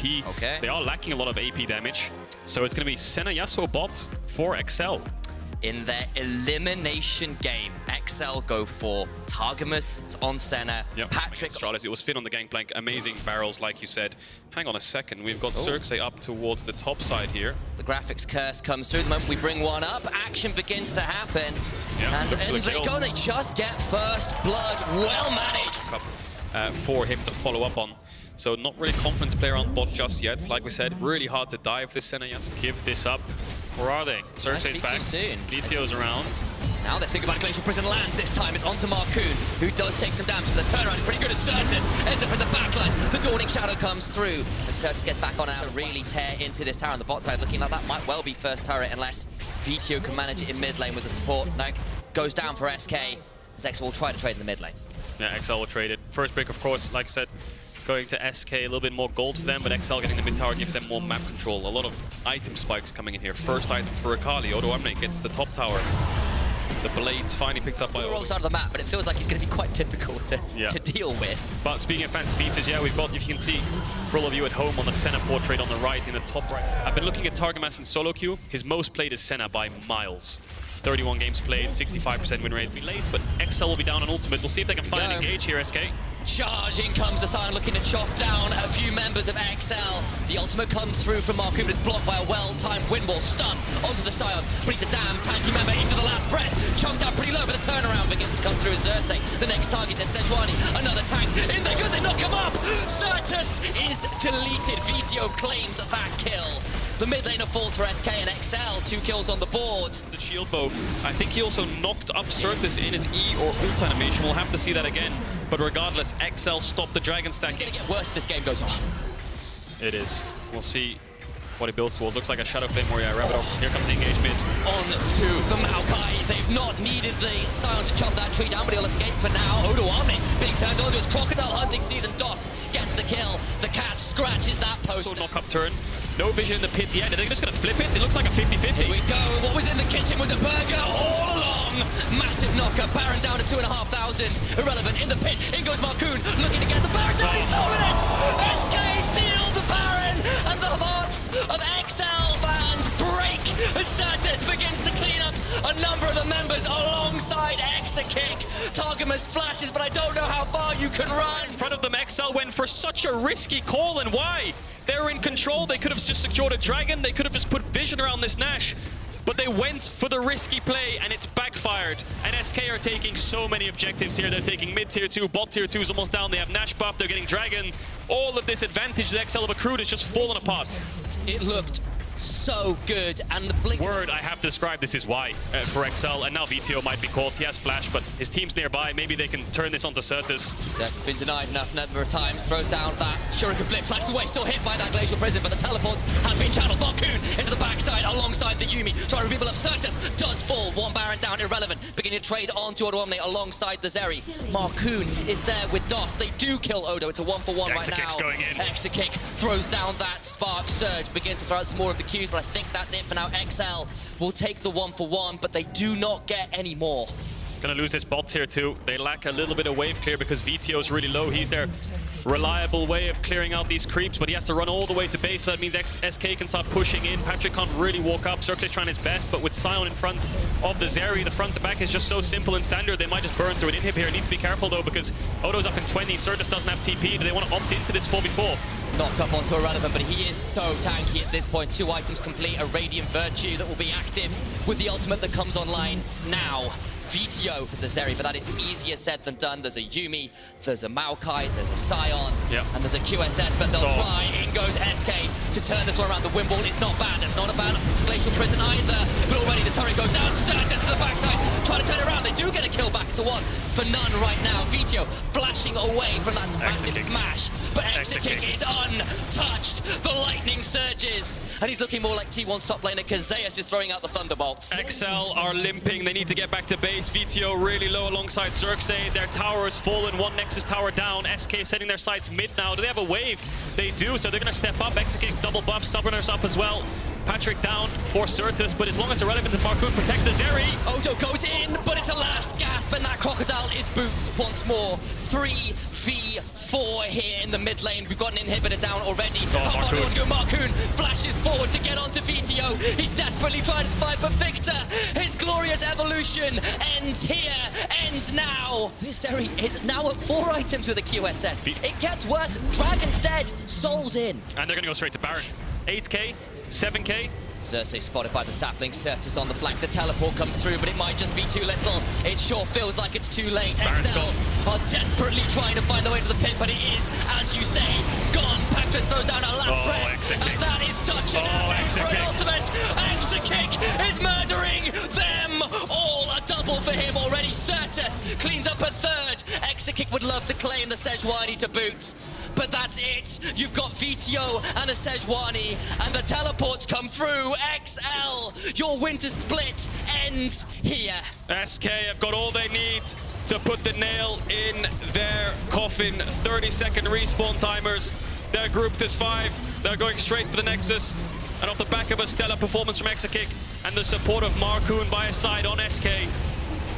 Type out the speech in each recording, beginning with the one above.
TP. Okay. They are lacking a lot of AP damage. So it's going to be Senna Yasuo bot for XL. In their elimination game, XL go for Targamas on Senna, Yep. Patrick. Astralis. It was Finn on the gangplank. Amazing barrels, like you said. Hang on a second. We've got Xerxes up towards the top side here. The graphics curse comes through. The moment we bring one up, action begins to happen. Yeah, And looks in for the they kill. go, they just get first blood. Well managed. For him to follow up on. So not really confident to play around bot just yet. Like we said, really hard to dive this Senna Yasuo. Give this up. Where are they? Xerxes Speak back. too soon. DTO's around. Now they think about Glacial Prison lands this time. It's onto Marcoon, who does take some damage, but the turnaround is pretty good as Certus ends up in the backline. The Dawning Shadow comes through, and Certus gets back on out to really tear into this tower on the bot side, looking like that might well be first turret unless VTO can manage it in mid lane with the support. No, goes down for SK, as XL will try to trade in the mid lane. Yeah, XL will trade it. First pick, of course, like I said, going to SK, a little bit more gold for them, but XL getting the mid tower gives them more map control. A lot of item spikes coming in here. First item for Akali. Odo Amne gets the top tower. The blades finally picked up by The Odo. wrong side of the map, but it feels like he's going to be quite difficult to deal with. But speaking of fancy features, yeah, we've got, if you can see, for all of you at home on the Senna portrait on the right, in the top right. I've been looking at Targamas in solo queue. His most played is Senna by miles. 31 games played, 65% win rate. Late, but XL will be down on ultimate. We'll see if they can find an engage here, SK. Charging comes the Sion, looking to chop down a few members of XL. The ultimate comes through from Marcoon, but it's blocked by a well-timed wind wall. Stun onto the Sion, but he's a damn tanky member into the last breath. Chunked out pretty low, but the turnaround begins to come through as Xerxes. The next target is Sejuani, another tank. In there goes, they knock him up! Certus is deleted. VTO claims that kill. The mid laner falls for SK and XL, 2 kills on the board. The shield bow. I think he also knocked up Certus in his E or ult animation. We'll have to see that again. But regardless, XL stopped the dragon stack. It's gonna get worse as this game goes on. It is. We'll see what he builds towards. Looks like a Shadow Flame Warrior. Rabbitox. Here comes the engagement. On to the Maokai. They've not needed the Sion to chop that tree down, but he'll escape for now. Odo Amne being turned onto his crocodile hunting season. Doss gets the kill. The cat scratches that post. Also knock up turn. No vision in the pit yet. Are they just going to flip it? It looks like a 50-50. Here we go. What was in the kitchen was a burger all along. Massive knocker. Baron down to 2,500. Irrelevant in the pit. In goes Marcoon looking to get the Baron down. He's stolen it. SK steal the Baron, and the hearts of XL fans break as Certus begins to clean up a number of the members alongside Exakick. Targamas flashes, but I don't know how far you can run. In front of them, XL went for such a risky call, and why? They were in control. They could have just secured a dragon. They could have just put vision around this Nash. But they went for the risky play, and it's backfired. And SK are taking so many objectives here. They're taking mid tier 2, bot tier 2 is almost down. They have Nash buff, they're getting dragon. All of this advantage that XL have accrued is just fallen apart. It looked so good, and the blink. Word I have to describe this is why for XL, and now VTO might be caught. He has flash, but his team's nearby. Maybe they can turn this onto Certus. Certus has been denied enough number of times. Throws down that Shuriken flip, flashes away, still hit by that Glacial Prison, but the teleports have been channeled. Marcoon into the backside alongside the Yuumi. Trying to rebuild up. Certus does fall. One Baron down, irrelevant. Beginning to trade onto Odo Amne alongside the Zeri. Marcoon is there with Doss. They do kill Odo. It's a 1-for-1 right now. Exakick's going in. Exakick throws down that Spark Surge, begins to throw out some more of the Qs, but I think that's it for now. XL will take the 1-for-1, but they do not get any more. Gonna lose this bot tier 2. They lack a little bit of wave clear because VTO is really low. He's their reliable way of clearing out these creeps, but he has to run all the way to base, so that means SK can start pushing in. Patrick can't really walk up. Xerxes trying his best, but with Sion in front of the Zeri, the front to back is just so simple and standard. They might just burn through an inhib here. Need to be careful though, because Odo's up in 20. Certus doesn't have TP. Do they want to opt into this 4v4? Knock up onto Irrelevant, but he is so tanky at this point. 2 items complete, a Radiant Virtue that will be active with the ultimate that comes online now. VTO to the Zeri, but that is easier said than done. There's a Yuumi, there's a Maokai, there's a Sion, and there's a QSS, but they'll try. In goes SK to turn this one around. The Wimble is not bad. That's not a bad Glacial Prison either, but already the turret goes down. Certus to the backside, trying to turn it around. They do get a kill back to 1 for none right now. VTO flashing away from that massive smash, but Exakick is untouched. The lightning surges, and he's looking more like T1's top laner because Zeus is throwing out the Thunderbolts. XL are limping. They need to get back to base. VTO really low alongside Xerxes. Their tower has fallen. One Nexus tower down. SK setting their sights mid now. Do they have a wave? They do, so they're going to step up. Exakick double buff. Subrunners up as well. Patrick down for Certus, but as long as Irrelevant and Marcoon protect the Zeri. Odo goes in, but it's a last gasp, and that Crocodile is boots once more. 3v4 here in the mid lane. We've got an inhibitor down already. Marcoon flashes forward to get onto VTO. He's desperately trying to spy for Victor. His glorious evolution ends here, ends now. This Zeri is now at 4 items with a QSS. It gets worse. Dragon's dead. Soul's in. And they're going to go straight to Baron. 8k, 7k. Xerxes spotted by the sapling. Certus on the flank. The teleport comes through, but it might just be too little. It sure feels like it's too late. XL are desperately trying to find the way to the pit, but it is, as you say, gone. Pactus throws down a last breath, and that is such an epic for an ultimate. Exakick is murdering them all. A double for him already. Certus cleans up a third. Exakick would love to claim the Sejuani to boot. But that's it. You've got VTO and a Sejuani, and the teleports come through. XL, your winter split ends here. SK have got all they need to put the nail in their coffin. 30-second respawn timers. They're grouped as 5. They're going straight for the Nexus. And off the back of a stellar performance from Exakick and the support of Marcoon by his side on SK,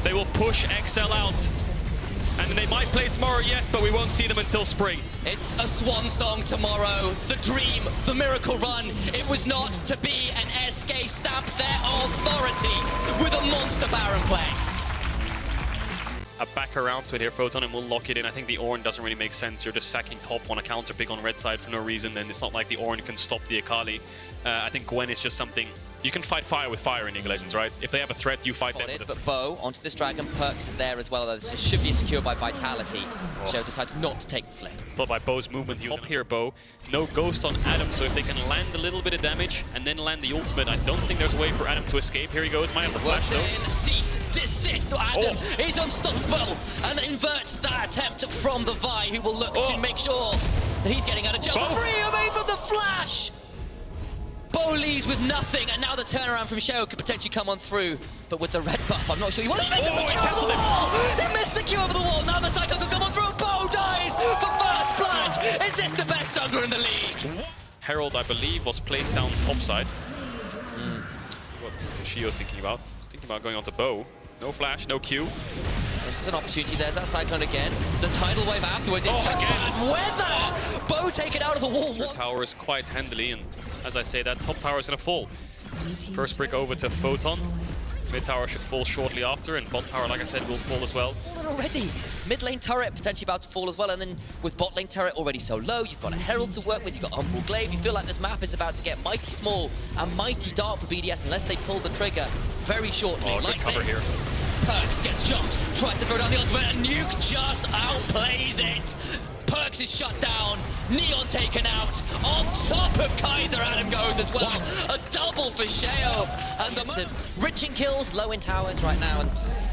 they will push XL out. And they might play tomorrow, yes, but we won't see them until spring. It's a swan song tomorrow. The dream, the miracle run. It was not to be an SK stamp their authority with a monster Baron play. A back around to it here, Photon, and we'll lock it in. I think the Ornn doesn't really make sense. You're just sacking top on a counter pick on red side for no reason, and it's not like the Ornn can stop the Akali. I think Gwen is just something... You can fight fire with fire in League of Legends, right? If they have a threat, you fight them with it. But Bo onto this dragon. Perks is there as well, though. This should be secured by Vitality. Show decides not to take the flip. Thought by Bo's movement, top here, Bo. No ghost on Adam, so if they can land a little bit of damage and then land the ultimate, I don't think there's a way for Adam to escape. Here he goes, might have to flash though. Cease, desist. Adam is unstoppable and inverts that attempt from the Vi, who will look to make sure that he's getting out of jail. Free away from the flash! Bo leaves with nothing, and now the turnaround from Sheo could potentially come on through. But with the red buff, I'm not sure. He missed the Q over the wall! He missed the Q over the wall! Now the cycle could come on through, and Bo dies for first blood! Is this the best jungler in the league? Herald, I believe, was placed down topside. What Shio's thinking about. He's thinking about going on to Bo. No flash, no Q. This is an opportunity. There's that Cyclone again. The tidal wave afterwards is just bad weather! Bo take it out of the wall. The tower is quite handily, and as I say, that top tower is going to fall. First brick over to Photon. Mid tower should fall shortly after, and bot tower, like I said, will fall as well. Fallen already. Mid lane turret potentially about to fall as well, and then with bot lane turret already so low, you've got a Herald to work with, you've got Umbral Glaive. You feel like this map is about to get mighty small and mighty dark for BDS unless they pull the trigger very shortly. Good cover here. Perks gets jumped, tries to throw down the ultimate, and Nuke just outplays it. Perks is shut down, Neon taken out, on top of Kaiser, Adam goes as well. A double for Sheo, and the rich in kills, low in towers right now, and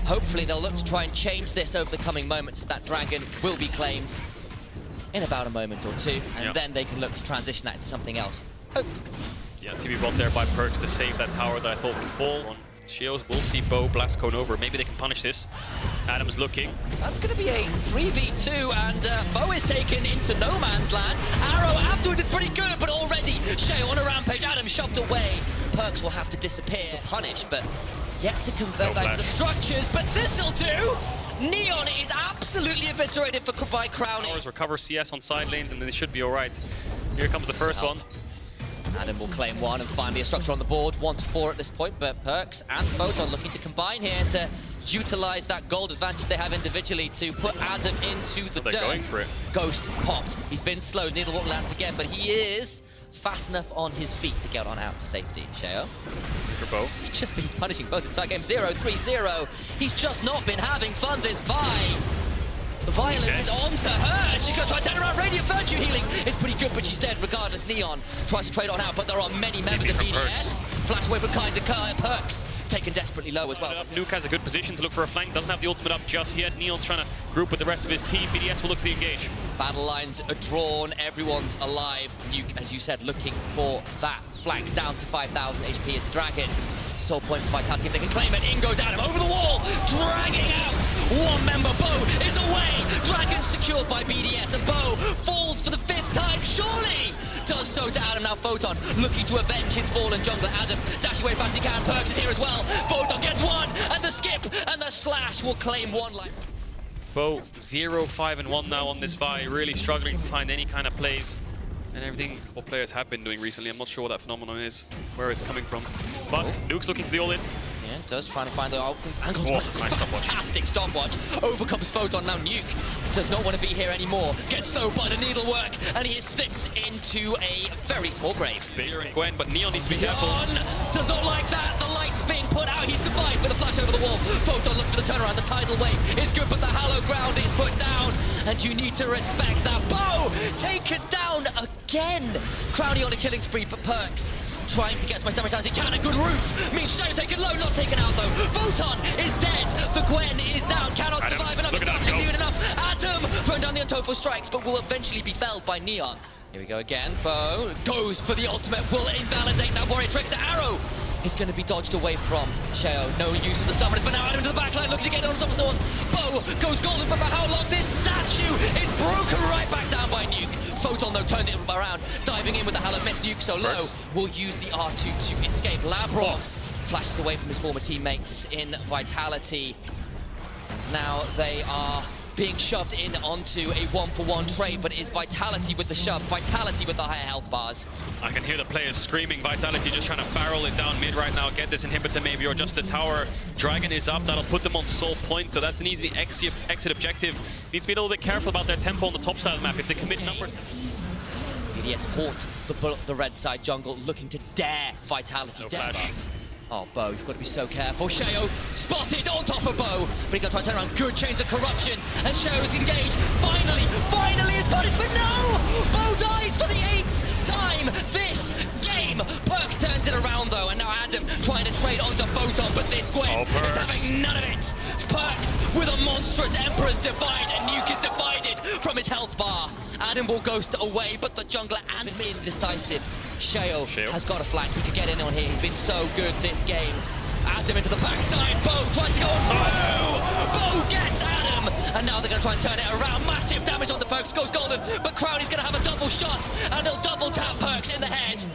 hopefully they'll look to try and change this over the coming moments as that dragon will be claimed in about a moment or two, and then they can look to transition that into something else, hopefully. Yeah, TV brought there by Perks to save that tower that I thought would fall. On Shields, we'll see Bo blast cone over. Maybe they can punish this. Adam's looking. That's going to be a 3v2, and Bo is taken into no man's land. Arrow afterwards is pretty good, but already Sheo on a rampage. Adam shoved away. Perks will have to disappear to punish, but yet to convert that to the structures. But this'll do. Neon is absolutely eviscerated by Crowning. Recover CS on side lanes, and then they should be all right. Here comes the first one. Adam will claim one, and finally a structure on the board, 1-4 at this point, but Perks and Photon looking to combine here to utilize that gold advantage they have individually to put Adam into the dirt. Going for it. Ghost popped. He's been slowed, neither will land again, but he is fast enough on his feet to get on out to safety. Sheo. For Bo. He's just been punishing both the entire game. 0-3-0. He's just not been having fun, this Vi. Violence is on to her. She's going to try to turn around. Radiant Virtue healing is pretty good, but she's dead regardless. Neon tries to trade on out, but there are many members of BDS. Flash away from Kaiser. Perks taken desperately low as well. Nuke has a good position to look for a flank. Doesn't have the ultimate up just yet. Neon's trying to group with the rest of his team. BDS will look to engage. Battle lines are drawn. Everyone's alive. Nuke, as you said, looking for that flank down to 5,000 HP as the Dragon. Soul point for Vitality if they can claim it. In goes Adam over the wall, dragging out one member. Bo is away. Dragon secured by BDS, and Bo falls for the 5th time. Surely does so to Adam. Now Photon looking to avenge his fallen jungler. Adam dashing away as fast as he can. Perks is here as well. Photon gets one, and the skip and the slash will claim one life. Bo 0-5-1 now on this Vi, really struggling to find any kind of plays. And everything what players have been doing recently. I'm not sure what that phenomenon is, where it's coming from. But Nuke's looking for the all-in. Yeah, does trying to find the angle. Nice Fantastic stopwatch. Overcomes Photon. Now Nuke does not want to be here anymore. Gets slowed by the needlework, and he is slipped into a very small grave. Bigger and Gwen, but Neon needs to be careful. Neon does not like that. The light's being put out. He survived with a flash over the wall. Photon looking for the turnaround. The tidal wave is good, but the hollow ground is put down, and you need to respect that. Bo taken down again. Crowny on a killing spree for Perks. Trying to get as much damage as he can. A good route means Shadow taken low, not taken out though. Photon is dead. The Gwen is down. Cannot survive enough. It's not immune enough. Adam throwing down the untoful strikes, but will eventually be felled by Neon. Here we go again. Bo goes for the ultimate. Will invalidate that warrior. Tricks the arrow. Is going to be dodged away from Sheo. No use of the summoners, but now Adam to the backline, looking to get on top of someone. Bo goes golden, but for how long? This statue is broken right back down by Nuke. Photon, though, turns it around, diving in with the Hallow Mist. Nuke so low, will use the R2 to escape. Labrov flashes away from his former teammates in Vitality. Now they are being shoved in onto a one-for-one trade, but it is Vitality with the shove, Vitality with the higher health bars. I can hear the players screaming. Vitality just trying to barrel it down mid right now, get this inhibitor maybe, or just the tower. Dragon is up, that'll put them on soul point, so that's an easy exit objective. Needs to be a little bit careful about their tempo on the top side of the map. If they commit numbers... BDS haunt the red side jungle, looking to dare Vitality. No flash. Oh, Bo, you've got to be so careful. Sheo spotted on top of Bo, but he's going to try to turn around. Good chains of corruption, and Sheo is engaged. Finally is punished, but no! Bo dies for the 8th time this game. Perks turns it around, though, and now Adam trying to trade onto Photon, but this Gwen is having none of it. Perks with a monstrous Emperor's Divide, and Nuke is divided from his health bar. Adam will ghost away, but the jungler and indecisive. Sheo has got a flank. He could get in on here. He's been so good this game. Adam into the backside. Bo tries to go on through. Bo gets Adam. And now they're going to try and turn it around. Massive damage on the Perks. Goes golden. But Crowley's going to have a double shot. And they'll double tap Perks in the head.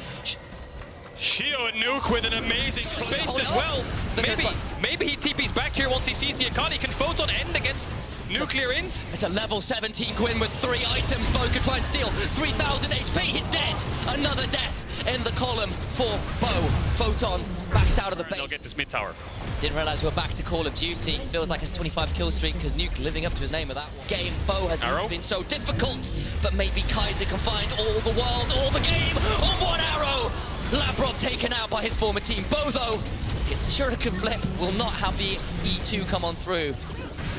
Sheo and Nuke with an amazing face as well. Maybe he TP's back here once he sees the Akali. Can Photon end against Nuclear Int? It's a level 17 Gwyn with 3 items. Bo could try and steal 3,000 HP. He's dead. Another death in the column for Bo. Photon backs out of the base. They'll get this mid tower. Didn't realize we were back to Call of Duty. Feels like his 25 kill streak because Nuke living up to his name of that game. Bo has been so difficult, but maybe Kaiser can find all the world, all the game on one arrow. Labrov taken out by his former team. Bo, though, hits a shuriken flip, will not have the E2 come on through.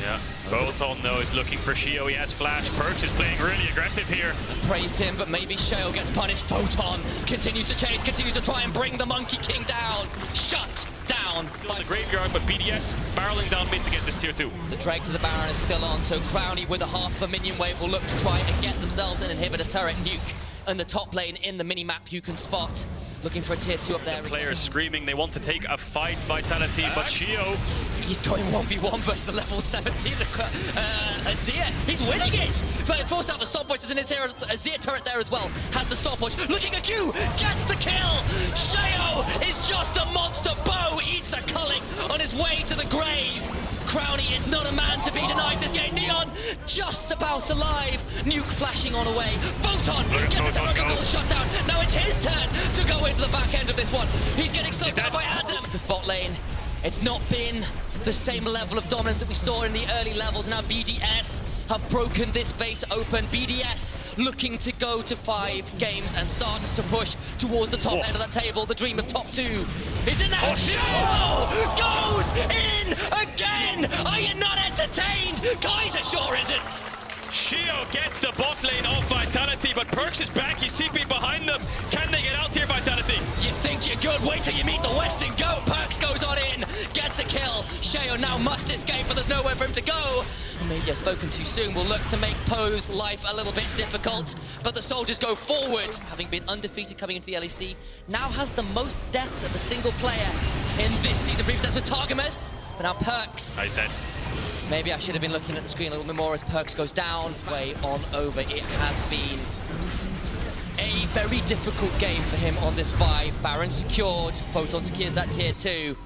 Yeah, Photon, though, is looking for Sheo. He has flash. Perks is playing really aggressive here. Praised him, but maybe Sheo gets punished. Photon continues to chase, continues to try and bring the Monkey King down. Shut down. By the graveyard, but BDS barreling down mid to get this tier 2. The drag to the Baron is still on, so Crowny with a half a minion wave will look to try and get themselves an inhibitor turret. Nuke in the top lane in the mini-map you can spot. Looking for a tier 2 up there. The players screaming they want to take a fight, Vitality, but Sheo... He's going 1v1 versus a level 17 Azir. He's winning it! But it forced out the stopwatch. There's an Azir turret there as well. Has the stopwatch. Looking at Q! Gets the kill! Sheo is just a monster. Bo eats a culling on his way to the grave. Crowny is not a man to be denied this game. Neon just about alive. Nuke flashing on away. Photon gets a double shut down. Now it's his turn to go into the back end of this one. He's getting slowed down by Adam. The bot lane. It's not been the same level of dominance that we saw in the early levels. Now BDS have broken this base open. BDS looking to go to 5 games and starts to push towards the top end of that table. The dream of top 2 is in there. Sheo goes in again. Are you not entertained? Kaiser sure isn't. Sheo gets the bot lane off Vitality, but Perks is back. He's TP'd behind them. Can they get out here, Vitality? You think you're good? Wait till you meet the Western Goat. Perks goes on in, gets a kill. Sheo now must escape, but there's nowhere for him to go. Maybe I've spoken too soon. Will look to make Poe's life a little bit difficult, but the soldiers go forward. Having been undefeated coming into the LEC, now has the most deaths of a single player in this season. Previous deaths with Targamas, but now Perks. He's dead. Maybe I should have been looking at the screen a little bit more as Perks goes down. Way on over. It has been a very difficult game for him on this VIT. Baron secured, Photon secures that tier 2.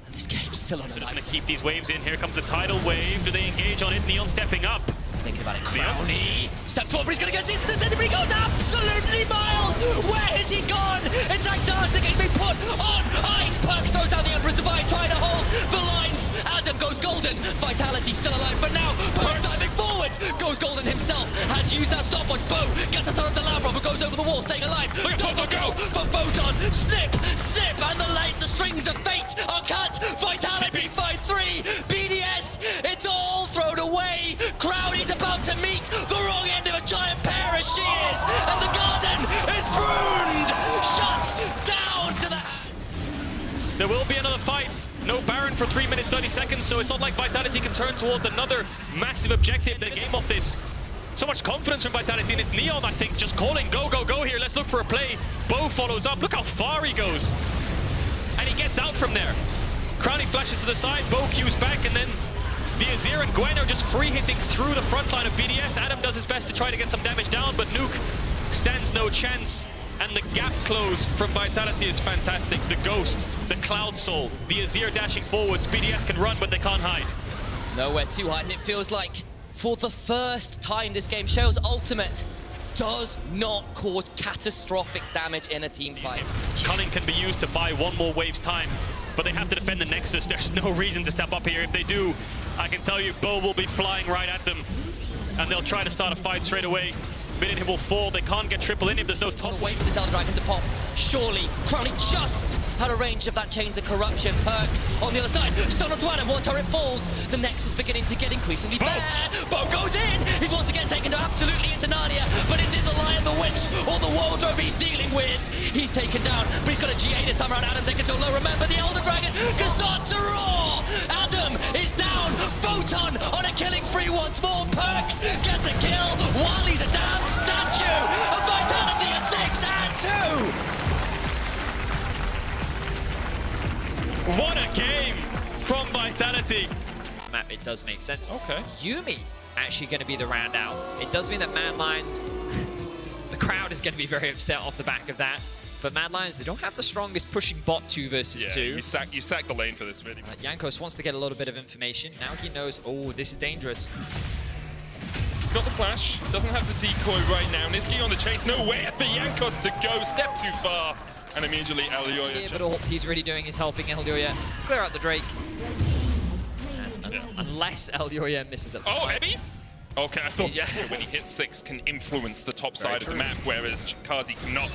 And this game's still on the They're just line. going to keep these waves in. Here comes a tidal wave. Do they engage on it? Neon stepping up. Thinking about it, Crowley steps forward, but he's going to get assistance, and he goes absolutely miles! Where has he gone? It's Antarctic, he's been put on ice! Perks throws down the Emperor's Divide, trying to hold the lines. Adam goes golden, Vitality still alive, but now Perks diving forward! Goes golden himself, has used that stopwatch. Bo gets a start to Lavrov, who goes over the wall, staying alive. Look at Photon go! For Photon, snip, and the strings of fate are cut. Vitality fight 3, BDS, it's all thrown away. Crowley's about to meet the wrong end of a giant pair of shears, and the garden is pruned, shut down to the... There will be another fight. No Baron for 3 minutes 30 seconds, so it's not like Vitality can turn towards another massive objective. They game off this. So much confidence from Vitality, and it's Neon, I think, just calling go, go, go here. Let's look for a play. Bo follows up. Look how far he goes. And he gets out from there. Crowley flashes to the side. Bo cues back, and then the Azir and Gwen are just free hitting through the front line of BDS. Adam does his best to try to get some damage down, but Nuke stands no chance. And the gap close from Vitality is fantastic. The Ghost, the Cloud Soul, the Azir dashing forwards. BDS can run, but they can't hide. Nowhere to hide, and it feels like for the first time this game shows ultimate does not cause catastrophic damage in a team fight. Cunning can be used to buy one more wave's time, but they have to defend the Nexus. There's no reason to step up here. If they do, I can tell you, Bo will be flying right at them, and they'll try to start a fight straight away. Mid-in will fall. They can't get triple in if there's no top. Wait for this Elder Dragon to pop. Surely, Crowley just had a range of that Chains of Corruption. Perks on the other side. Stun onto Adam. One turret falls. The Nexus beginning to get increasingly bare. Bo goes in. He's once again taken absolutely into Narnia. But is it the Lion, the Witch, or the Wardrobe he's dealing with? He's taken down, but he's got a GA this time around. Adam taken so low. Remember, the Elder Dragon can start to roar. Adam is down. Photon on a killing spree once more. Perks gets a kill while he's a damn statue of Vitality at 6 and 2. What a game from Vitality. Map, it does make sense. Okay. Yuumi actually going to be the round out. It does mean that Mad Lions, the crowd is going to be very upset off the back of that. But Mad Lions, they don't have the strongest pushing bot 2 versus 2. You sack the lane for this, really. Jankos wants to get a little bit of information. Now he knows, oh, this is dangerous. He's got the flash, doesn't have the decoy right now. Niski on the chase, nowhere for Jankos to go. Step too far. And immediately Elioya. Yeah, but all he's really doing is helping Elioya clear out the Drake. And unless Elioya misses at the spike. Heavy? Okay, I thought when he hits 6 can influence the top side of the map, whereas Kazi cannot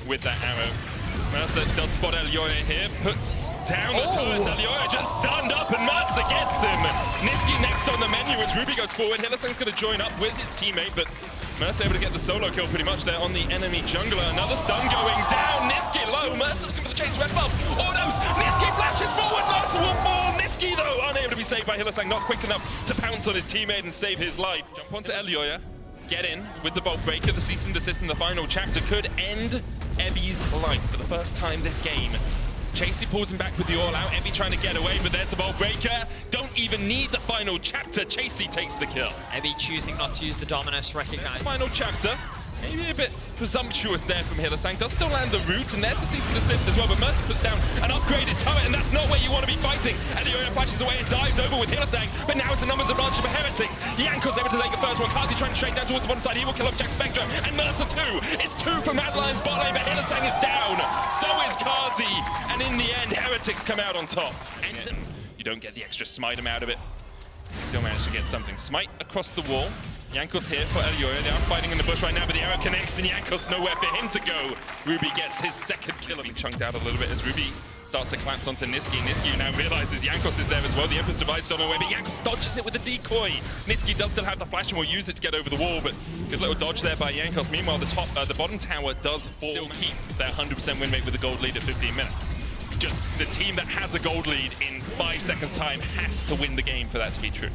with that arrow. Mercer does spot Elioya here, puts down the turret. Elioya just stunned up and Mercer gets him. Niski next on the menu as Ruby goes forward. Hylissang's going to join up with his teammate, but Mercer able to get the solo kill pretty much there on the enemy jungler. Another stun going down. Niski low. Mercer looking for the chase. Red buff. Autos. Niski flashes forward. Mercer will fall. Niski though unable to be saved by Hylissang. Not quick enough to pounce on his teammate and save his life. Jump onto Elioya. Get in with the bolt breaker. The cease and desist in the final chapter could end Ebby's life for the first time this game. Chasey pulls him back with the all-out. Ebby trying to get away, but there's the bolt breaker. Don't even need the final chapter. Chasey takes the kill. Ebby choosing not to use the Dominus, recognized. Final chapter. Maybe a bit presumptuous there from Hylissang. Does still land the root, and there's the cease and desist as well, but Mercer puts down an upgraded turret, and that's not where you want to be fighting. Elioya flashes away and dives over with Hylissang, but now it's a numbers advantage for Heretics. Jankos able to take the first one. Kazi trying to straight down towards the bottom side. He will kill off Jack Spectre, and Mercer too. It's 2 from Mad Lions bot lane, but Hylissang is down. So is Kazi, and in the end, Heretics come out on top. And you don't get the extra smite him out of it. Still managed to get something. Smite across the wall. Jankos here for Elioya. They are fighting in the bush right now, but the arrow connects, and Jankos nowhere for him to go. Ruby gets his second kill. Being chunked out a little bit as Ruby starts to collapse onto Niski. Niski now realizes Jankos is there as well. The Emperor's Divide still away, but Jankos dodges it with a decoy. Niski does still have the flash and will use it to get over the wall, but good little dodge there by Jankos. Meanwhile, the bottom tower does fall. Still keep their 100% win rate with the gold lead at 15 minutes. Just the team that has a gold lead in 5 seconds time has to win the game for that to be true.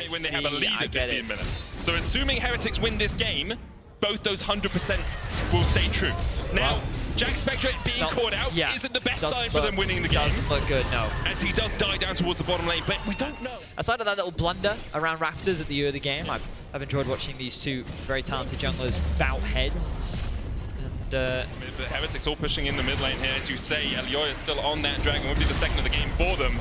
When they have a lead at 15 minutes. So assuming Heretics win this game, both those 100% will stay true. Now, Jack Spectre being caught out isn't the best sign for them winning the game. Doesn't look good, no. As he does die down towards the bottom lane, but we don't know. Aside of that little blunder around Raptors at the end of the game, I've enjoyed watching these two very talented junglers bout heads. And Heretics all pushing in the mid lane here, as you say. Elioya is still on that dragon, would be the second of the game for them.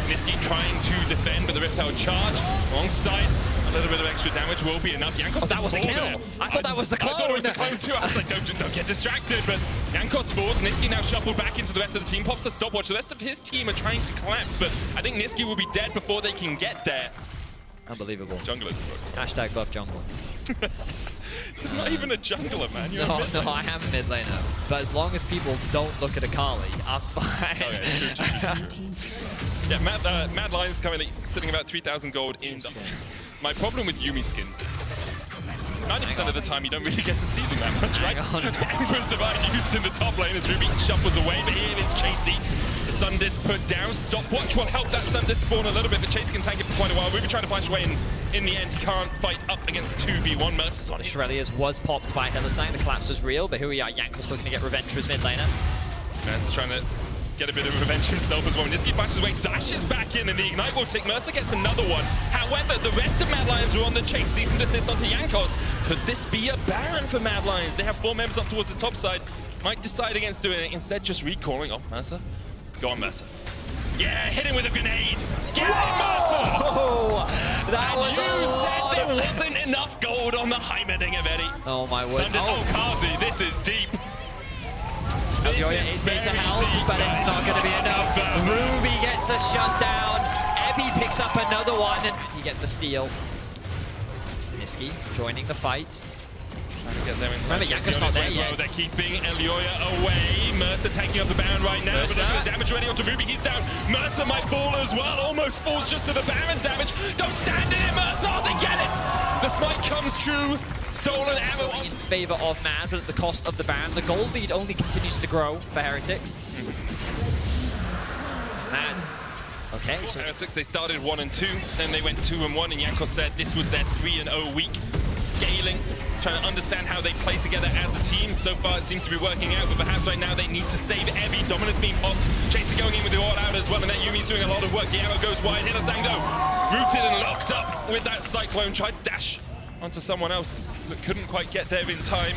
Niski trying to defend, but the Riptile charge alongside. A little bit of extra damage will be enough. Jankos that was a kill. there. I thought that was the clone. I thought it was the clone too. I was like, don't get distracted. But Jankos falls. Niski now shuffled back into the rest of the team. Pops a stopwatch. The rest of his team are trying to collapse, but I think Niski will be dead before they can get there. Unbelievable. Junglers. Hashtag buff jungle. You're not even a jungler, man. You're No, a mid no, I am a mid laner. But as long as people don't look at Akali, I'm fine. Okay, yeah, Mad Lion's currently sitting about 3,000 gold in. My problem with Yuumi skins is 90% of the time you don't really get to see them that much, right? Emperor's Divide used in the top lane as Ruby shuffles away, but here is Chasey. The Sun Disc put down. Stopwatch will help that Sun Disc spawn a little bit, but Chase can tank it for quite a while. Ruby trying to flash away, and in the end, he can't fight up against 2v1. Mercer's on it. Astralis was popped by Hylissang. The collapse was real, but here we are. Jankos looking to get revenge for his mid laner. Mercer's trying to get a bit of revenge himself as well. Niski flashes away, dashes back in, and the Ignite will tick. Mercer gets another one. However, the rest of Mad Lions are on the chase. Cease and desist onto Jankos. Could this be a Baron for Mad Lions? They have 4 members up towards this top side. Might decide against doing it. Instead, just recalling. Oh, Mercer. Go on, Mercer. Yeah, hit him with a grenade. Get him, Mercer! Oh, that and was you said there wasn't enough gold on the Heimerdinger, Betty. Oh, my word. Kazi, this is deep. Elioya is here to help, but it's not going to be enough. Ruby gets a shutdown. Ebby picks up another one, and he gets the steal. Niski joining the fight. Trying to get there in time. Remember, Jankos not there yet. They're keeping Elioya away. Mercer taking up the Baron right now. But look at the damage ready onto Ruby. He's down. Mercer might fall as well. Almost falls just to the Baron damage. Don't stand in it, Mercer. Oh, they get it. The smite comes true. Stolen ammo In favor of Mad, but at the cost of the Baron. The gold lead only continues to grow for Heretics. Mad. Okay, so Heretics, they started 1 and 2, then they went 2 and 1, and Jankos said this was their 3 and 0 week. Scaling, trying to understand how they play together as a team. So far, it seems to be working out, but perhaps right now they need to save Evie. Dominus being popped, Chaser going in with the all out as well, and that Yumi's doing a lot of work. The arrow goes wide. Hylissang though, rooted and locked up with that Cyclone. Tried to dash onto someone else, but couldn't quite get there in time.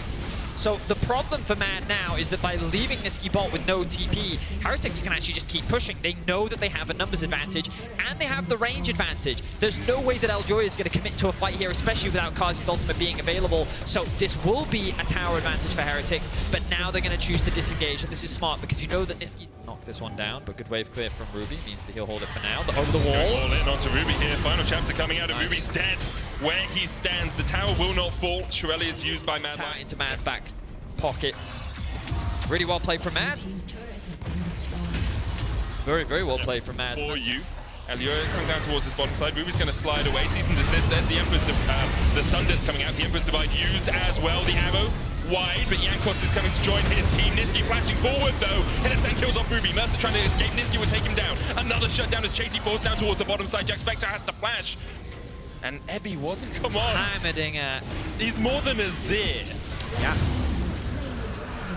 So the problem for Mad now is that by leaving Niski bot with no TP, Heretics can actually just keep pushing. They know that they have a numbers advantage, and they have the range advantage. There's no way that Elioya is going to commit to a fight here, especially without Kazi's ultimate being available. So this will be a tower advantage for Heretics, but now they're going to choose to disengage, and this is smart because you know that Niski knocked this one down, but good wave clear from Ruby means that he'll hold it for now. But over the wall. All in onto Ruby here. Final chapter coming out, and Ruby's dead where he stands. The tower will not fall. Shirelli is used by Mad. Tower into Mad's back pocket. Really well played from Mad. Very, very well played from Mad. For you. Elioya coming down towards this bottom side. Ruby's going to slide away. Cease and desist. There's the Emperor's the Sun Disc coming out. The Emperor's Divide used as well. The ammo wide, but Jankos is coming to join his team. Niski flashing forward though. Hylissang kills off Ruby. Mercer trying to escape. Niski will take him down. Another shutdown as Chasey falls down towards the bottom side. Jack Spectre has to flash. And Ebby wasn't. Come on. Heimerdinger. He's more than a Zir. Yeah.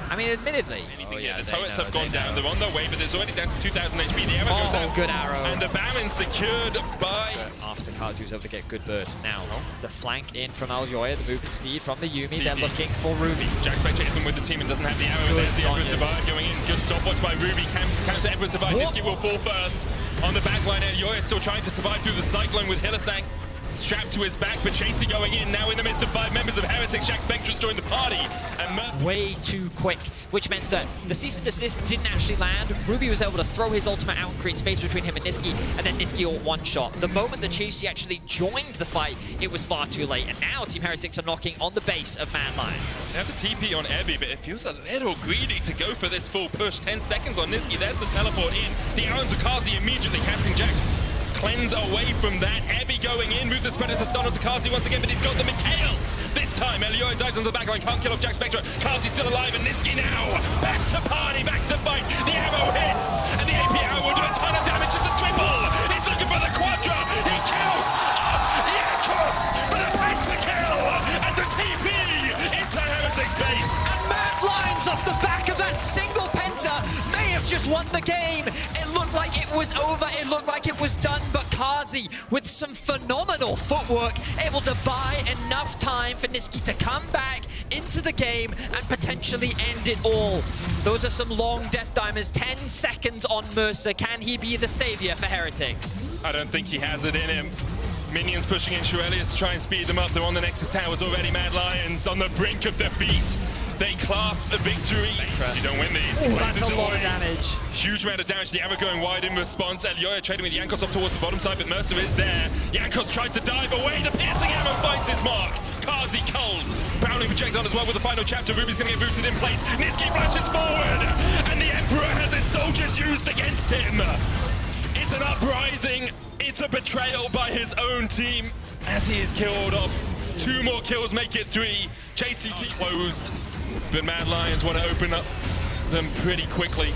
I mean, admittedly. The turrets have gone down. They're on their way, but it's already down to 2,000 HP. The arrow goes out. Good arrow. And the Baron secured by... After Kazi was able to get good burst. Now, the flank in from Elioya, the movement speed from the Yuumi. They're looking for Ruby. Jack Spectre isn't with the team and doesn't have the arrow. There's the Emperor's Divide going in. Good stopwatch by Ruby. Counter Emperor's Divide. Niski will fall first. On the backline, Elioya still trying to survive through the Cyclone with Hylissang strapped to his back, but Chasey going in now in the midst of 5 members of Heretics. Jack Spectre's joined the party, and Mercer way too quick, which meant that the cease and desist didn't actually land. Ruby was able to throw his ultimate out and create space between him and Niski, and then Niski all one-shot. The moment that Chasey actually joined the fight, it was far too late, and now Team Heretics are knocking on the base of Mad Lions. They have the TP on Ebby, but it feels a little greedy to go for this full push. 10 seconds on Niski, there's the teleport in. The Aaron Kazi immediately capturing Jax. Cleanse away from that. Ebby going in. Ruthless Predator stun onto Kazi once again, but he's got the Mikhails. This time, Elioya dives onto the backline. Can't kill off Jack Spectre. Kazi's still alive, and Niski now. Back to party, back to fight. The ammo hits, and the AP arrow will do a ton of damage. It's a triple. He's looking for the quadra. He kills up Jankos for the back to kill. And the TP into Heretics base. And Mad Lions off the back of that single penta may have just won the game. It looked like it was over. It looked like it was done, but Kazi with some phenomenal footwork, able to buy enough time for Nisqy to come back into the game and potentially end it all. Those are some long death diamonds. 10 seconds on Mercer. Can he be the savior for Heretics? I don't think he has it in him. Minions pushing in Astralis to try and speed them up. They're on the Nexus towers already. Mad Lions on the brink of defeat. They clasp a victory. You don't win these. Ooh, that's a lot of damage. Huge amount of damage. The arrow going wide in response. Elyoya trading with Jankos up towards the bottom side, but Mercer is there. Jankos tries to dive away. The piercing arrow finds his mark. Kazi cold. Browning projectile as well with the final chapter. Ruby's going to get rooted in place. Nisqy flashes forward. And the Emperor has his soldiers used against him. It's an uprising. It's a betrayal by his own team as he is killed off. 2 more kills make it 3. JCT closed. But Mad Lions want to open up them pretty quickly.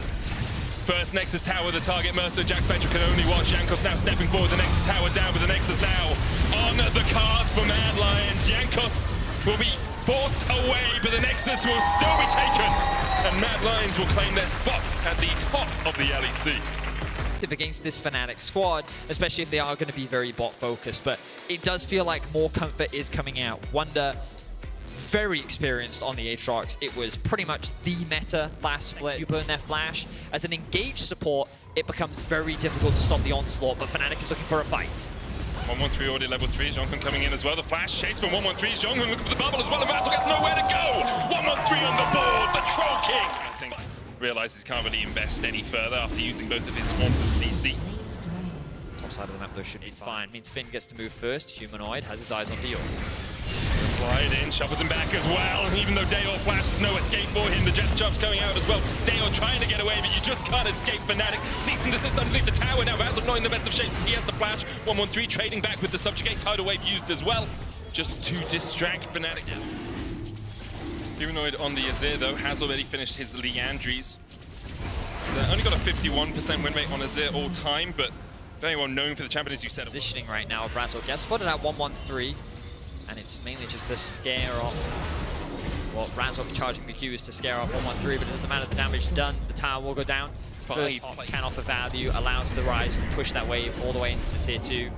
First Nexus tower, the target Mercer. Jack Spectre can only watch. Jankos now stepping forward. The Nexus tower down, but the Nexus now on the cards for Mad Lions. Jankos will be forced away, but the Nexus will still be taken. And Mad Lions will claim their spot at the top of the LEC. Against this Fnatic squad, especially if they are going to be very bot focused, but it does feel like more comfort is coming out. Wonder, very experienced on the Aatrox. It was pretty much the meta last split. You burn their flash. As an engaged support, it becomes very difficult to stop the onslaught, but Fnatic is looking for a fight. 113 already level 3, Jongun coming in as well. The flash chase from 113, Jongun looking for the bubble as well, and Rattle gets nowhere to go! 113 on the board, the Troll King! I think realizes he can't really invest any further after using both of his forms of CC. Top side of the map though should be fine. Means Finn gets to move first. Humanoid has his eyes on Dior. The slide in, shovels him back as well. And even though Dayor flashes, no escape for him. The jet jump's going out as well. Dayor trying to get away, but you just can't escape Fnatic. Cease and desist underneath the tower. Now Razor not in the best of shapes as he has the flash. 113 trading back with the subjugate. Tidal wave used as well, just to distract Fnatic. Humanoid on the Azir though has already finished his Leandries. So only got a 51% win rate on Azir all time, but very well known for the champion, as you said. Positioning right now of Razor gets spotted at 113, and it's mainly just to scare off. Well, Razor charging the Q is to scare off 113, but it doesn't matter, the damage done. The tower will go down. First can offer value, allows the Rise to push that wave all the way into the tier 2.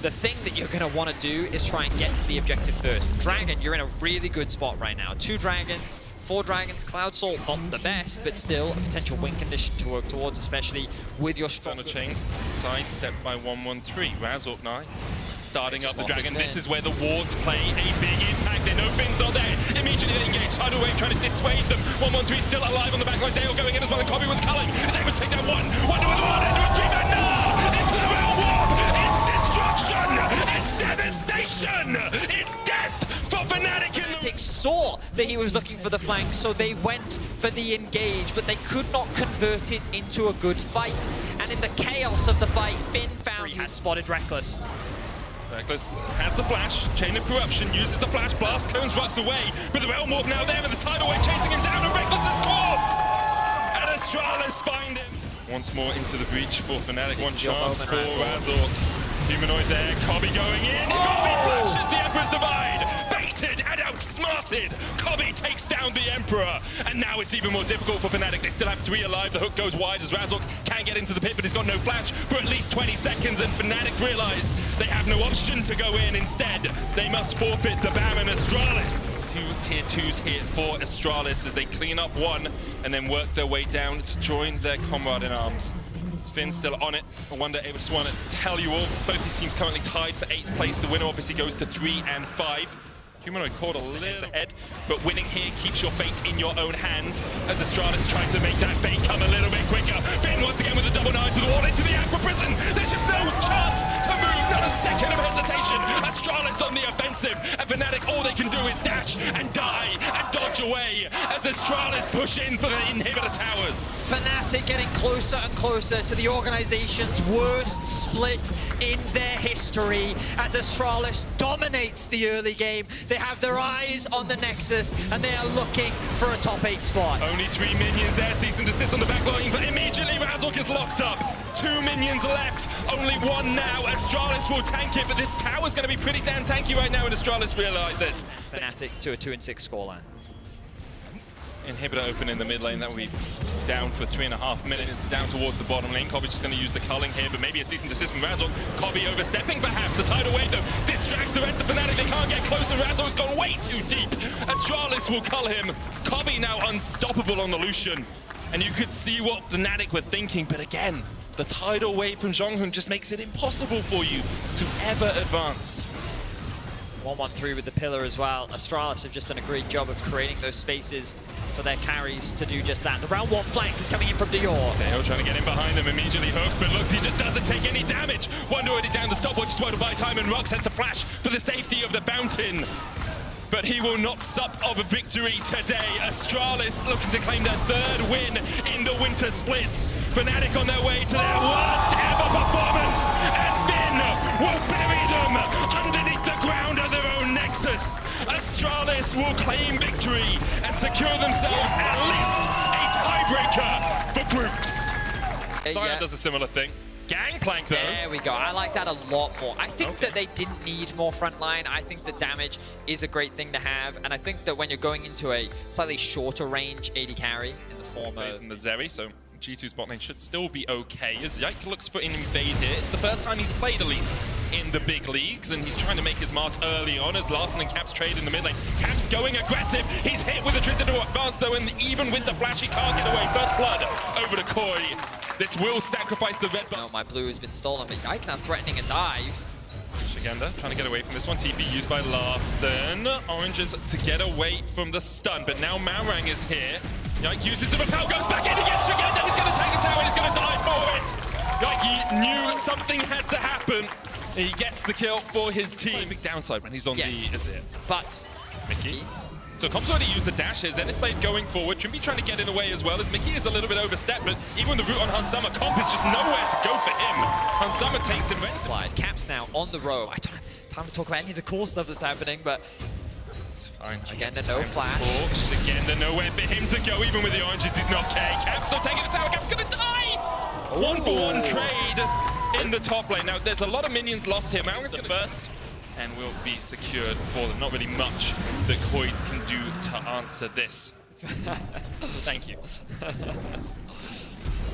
The thing that you're going to want to do is try and get to the objective first. Dragon, you're in a really good spot right now. 2 dragons, 4 dragons, Cloud Salt, not the best, but still a potential win condition to work towards, especially with your strong chains. Sidestepped by 113. Razork now starting up the dragon. This is where the wards play a big impact. They know Finn's not there. Immediately they engage. Tidal wave trying to dissuade them. 113 still alive on the backline. Dale going in as well. And Kobe with culling is able to take down one. One with one into a 3 man. No! Into the realm warp! It's destruction! It's devastation! It's death for Fnatic in the... saw that he was looking for the flank, so they went for the engage, but they could not convert it into a good fight. And in the chaos of the fight, Finn found he has spotted Reckless. Reckless has the flash, Chain of Corruption, uses the flash, Blast Cones rocks away, but the Realm Warp now there, and the Tidal Wave chasing him down, and Reckless is caught! And Astralis find him. Once more into the breach for Fnatic, one chance for Razor. Humanoid there, Kobe going in, Kobe flashes the Emperor's Divide! Baited and outsmarted! Kobe takes down the Emperor, and now it's even more difficult for Fnatic. They still have 3 alive, the hook goes wide as Razork can get into the pit, but he's got no flash for at least 20 seconds, and Fnatic realize they have no option to go in. Instead, they must forfeit the BAM and Astralis. 2 tier 2s here for Astralis as they clean up one and then work their way down to join their comrade in arms. Finn's still on it. I wonder, I just want to tell you all, both these teams currently tied for 8th place. The winner obviously goes to 3 and 5. Humanoid caught a little ahead, but winning here keeps your fate in your own hands as Astralis tries to make that fate come a little bit quicker. Finn once again with a double knife to the wall into the Aqua Prison. There's just no chance to move, not a second of hesitation. Astralis on the offensive, and Fnatic all they can do is dash and die and dodge away as Astralis push in for the inhibitor towers. Fnatic getting closer and closer to the organization's worst split in their history as Astralis dominates the early game. They have their eyes on the Nexus, and they are looking for a top 8 spot. Only 3 minions there, cease and desist on the back line, but immediately Razork is locked up. 2 minions left, only 1 now. Astralis will tank it, but this tower's going to be pretty damn tanky right now, and Astralis realize it. Fnatic to a 2-6 scoreline. Inhibitor open in the mid lane, that will be down for 3.5 minutes. Down towards the bottom lane. KOVA just going to use the culling here, but maybe a cease and desist from Razor. KOVA overstepping perhaps. The tidal wave though distracts the rest of Fnatic. They can't get closer. Razor's gone way too deep. Astralis will cull him. KOVA now unstoppable on the Lucian. And you could see what Fnatic were thinking, but again, the tidal wave from Zhonghun just makes it impossible for you to ever advance. 1-1-3 with the pillar as well. Astralis have just done a great job of creating those spaces for their carries to do just that. The round 1 flank is coming in from Dior. Dale trying to get in behind him, immediately hooked, but look, he just doesn't take any damage. One already down the stopwatch, just to buy time, and Rux has to flash for the safety of the fountain. But he will not sup of a victory today. Astralis looking to claim their 3rd win in the winter split. Fnatic on their way to their worst ever performance, and Finn will bury them underneath the ground of their own Nexus. Astralis will claim victory and secure themselves at least a tiebreaker for groups. Sire does a similar thing. Gangplank though. There we go. I like that a lot more. I think that they didn't need more frontline. I think the damage is a great thing to have, and I think that when you're going into a slightly shorter range AD carry in the form of the Zeri, so G2's bot lane should still be okay. As Yike looks for an invade here. It's the first time he's played, at least, in the big leagues, and he's trying to make his mark early on as Larssen and Caps trade in the mid lane. Caps going aggressive. He's hit with a Tristan to advance though, and even with the flash, he can't get away. First blood over to Koi. This will sacrifice the red buff. No, my blue has been stolen, but Yike now threatening a dive. Shigenda trying to get away from this one. TP used by Larssen. Oranges to get away from the stun, but now Malrang is here. Yike uses the repel, goes back in against Shigenda. He's going to take a tower, he's going to die for it. Yike knew something had to happen. He gets the kill for his team. Big downside when he's on the Azir. But Mickey. So Comp's already used the dash here. Zenith Blade going forward. Trimby trying to get in the way as well, as Mickey is a little bit overstepped, but even the route on Hansama, Comp is just nowhere to go for him. Hansama takes him. Slide. Caps now on the row. I don't have time to talk about any of the cool stuff that's happening, but it's fine. Again, the no flash. Again, the nowhere for him to go. Even with the oranges, he's not K. Caps still taking the tower. Caps gonna die. 1-for-1 trade in the top lane. Now, there's a lot of minions lost here. Malrang's the first, and will be secured for them. Not really much that Koi can do to answer this. Thank you.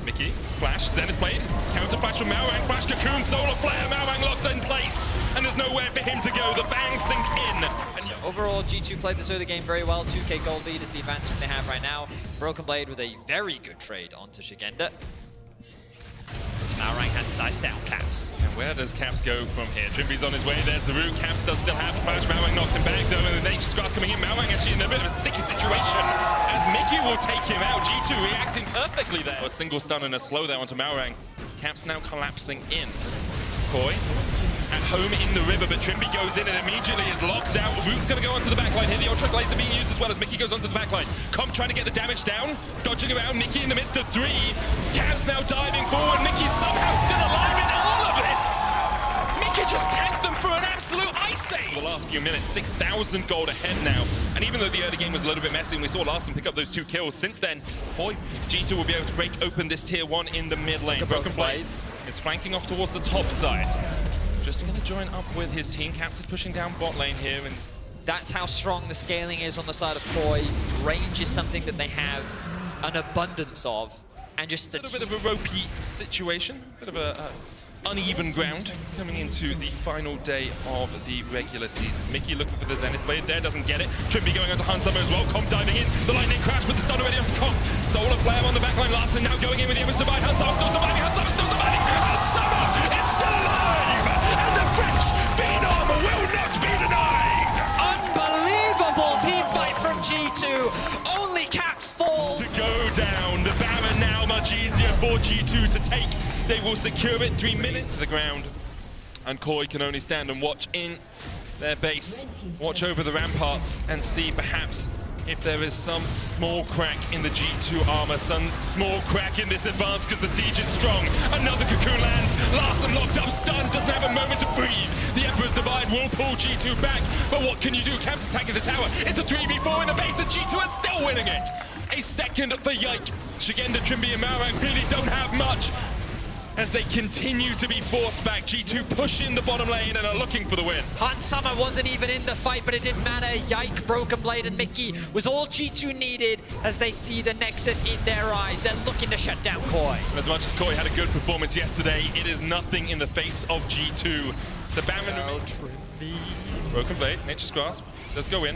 Mickey, flash, Zenith Blade, counter flash from Malrang, flash cocoon, solar flare, Malrang locked in place, and there's nowhere for him to go. The bang sink in. And overall, G2 played this early game very well. 2k gold lead is the advantage they have right now. Broken Blade with a very good trade onto Shigenda. Malrang has his eyes set on Caps. And where does Caps go from here? Trimby's on his way, there's the route. Caps does still have the flash. Malrang knocks him back though, and the Nature's Grass coming in. Malrang actually in a bit of a sticky situation as Mickey will take him out. G2 reacting perfectly there. A single stun and a slow there onto Malrang. Caps now collapsing in. Koi at home in the river, but Trimby goes in and immediately is locked out. Root's gonna go onto the backline here. The Ultra Blades are being used as well as Mickey goes onto the backline. Comp trying to get the damage down, dodging around. Mickey in the midst of 3. Caps now diving forward. Mickey somehow still alive in all of this. Mickey just tanked them for an absolute ice save. The last few minutes, 6,000 gold ahead now. And even though the early game was a little bit messy and we saw Larssen pick up those 2 kills, since then, boy, G2 will be able to break open this tier 1 in the mid lane. Broken Blades is flanking off towards the top side. Just going to join up with his team. Caps is pushing down bot lane here, and that's how strong the scaling is on the side of Koi. Range is something that they have an abundance of, and just the a little bit of a ropey situation, a bit of a uneven ground coming into the final day of the regular season. Mickey looking for the Zenith Blade there, doesn't get it. Trimby going onto Hansama as well. Comp diving in. The lightning crash, but the stun already onto Comp. Solar Flare on the backline. Larssen now going in with the image to survive. Hansama still surviving. Hansama still surviving. Hansama is still alive, and the French phenom will not be denied. Unbelievable team fight from G2. Only Caps fall. To go down. The Baron now much easier for G2 to take. They will secure it. 3 minutes to the ground. And Koi can only stand and watch in their base. Watch over the ramparts and see perhaps if there is some small crack in the G2 armor, some small crack in this advance because the siege is strong. Another cocoon lands. Larssen locked up, stunned, doesn't have a moment to breathe. The Emperor's Divide will pull G2 back, but what can you do? Caps attacking the tower. It's a 3v4 in the base and G2 are still winning it. A second for Yike. Shigenda, Trimby and Malrang really don't have much. as they continue to be forced back. G2 pushing the bottom lane and are looking for the win. Hot Summer wasn't even in the fight, but it didn't matter. Yike, Broken Blade, and Mickey was all G2 needed as they see the Nexus in their eyes. They're looking to shut down Koi. As much as Koi had a good performance yesterday, it is nothing in the face of G2. The Baron Broken Blade, Nature's Grasp, does go in.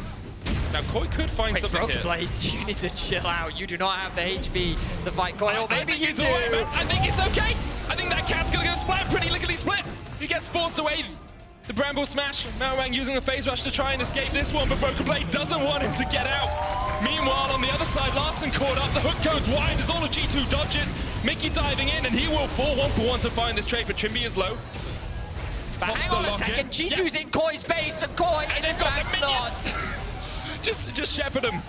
Now Koi could find Wait, something Broken here. Blade, you need to chill out. You do not have the HP to fight Koi. Or maybe you do. I think it's okay. I think that cat's gonna go splat, pretty lickety split. He gets forced away. The Bramble Smash. Malrang using a phase rush to try and escape this one, but Broken Blade doesn't want him to get out. Meanwhile, on the other side, Larson caught up. The hook goes wide as all of G2 dodge it. Mickey diving in, and he will fall 1-for-1 to find this trade, but Trimby is low. But hang on a second, G2's in Koi's base, and Koi is in fact not. Just shepherd him.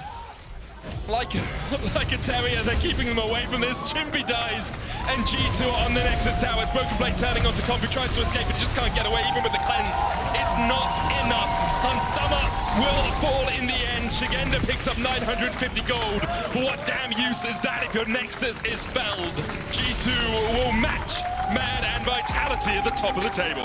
Like a terrier, they're keeping them away from this. Trimby dies, and G2 on the Nexus towers. Broken Blade turning onto Combi, tries to escape, but just can't get away, even with the cleanse. It's not enough. Hansama will fall in the end. Shigenda picks up 950 gold. What damn use is that if your Nexus is felled? G2 will match Mad and Vitality at the top of the table.